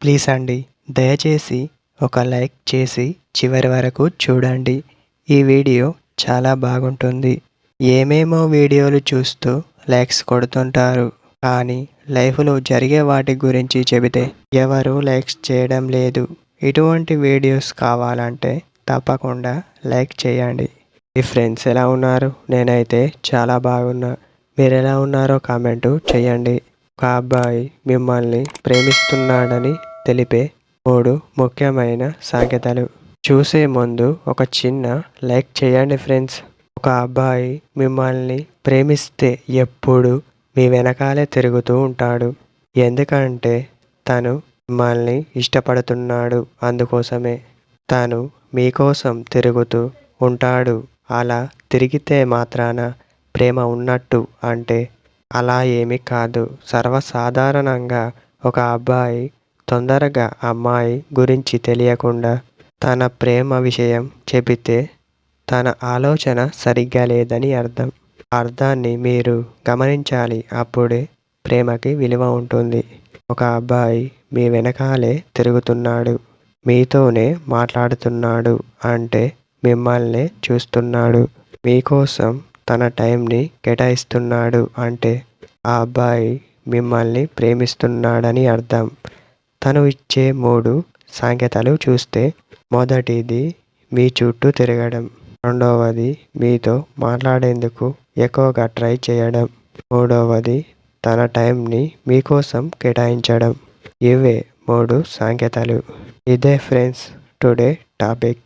Please అండి, దయచేసి ఒక లైక్ చేసి చివరి వరకు చూడండి. ఈ వీడియో చాలా బాగుంటుంది. ఏమేమో వీడియోలు చూస్తూ లైక్స్ కొడుతుంటారు, కానీ లైఫ్లో జరిగే వాటి గురించి చెబితే ఎవరు లైక్స్ చేయడం లేదు. ఇటువంటి వీడియోస్ కావాలంటే తప్పకుండా లైక్ చేయండి. మీ ఫ్రెండ్స్ ఎలా ఉన్నారు? నేనైతే చాలా బాగున్నా. మీరు ఎలా ఉన్నారో కామెంటు చేయండి. ఒక అబ్బాయి మిమ్మల్ని ప్రేమిస్తున్నాడని తెలిపే 3 ముఖ్యమైన సంకేతాలు. చూసే ముందు ఒక చిన్న లైక్ చేయండి ఫ్రెండ్స్. ఒక అబ్బాయి మిమ్మల్ని ప్రేమిస్తే ఎప్పుడు మీ వెనకాలే తిరుగుతూ ఉంటాడు. ఎందుకంటే తను మిమ్మల్ని ఇష్టపడుతున్నాడు. అందుకోసమే తను మీకోసం తిరుగుతూ ఉంటాడు. అలా తిరిగితే మాత్రాన ప్రేమ ఉన్నట్టు అంటే అలా ఏమీ కాదు. సర్వసాధారణంగా ఒక అబ్బాయి తొందరగా అమ్మాయి గురించి తెలియకుండా తన ప్రేమ విషయం చెబితే తన ఆలోచన సరిగ్గా లేదని అర్థం. అర్థాన్ని మీరు గమనించాలి. అప్పుడే ప్రేమకి విలువ ఉంటుంది. ఒక అబ్బాయి మీ వెనకాలే తిరుగుతున్నాడు, మీతోనే మాట్లాడుతున్నాడు అంటే మిమ్మల్నే చూస్తున్నాడు, మీకోసం తన టైంని కేటాయిస్తున్నాడు అంటే ఆ అబ్బాయి మిమ్మల్ని ప్రేమిస్తున్నాడని అర్థం. తను ఇచ్చే 3 సంకేతాలు చూస్తే మొదటిది మీ చుట్టూ తిరగడం, రెండవది మీతో మాట్లాడేందుకు ఎక్కువగా ట్రై చేయడం, మూడవది తన టైంని మీకోసం కేటాయించడం. ఇవే 3 సంకేతాలు. ఇదే ఫ్రెండ్స్ టుడే టాపిక్.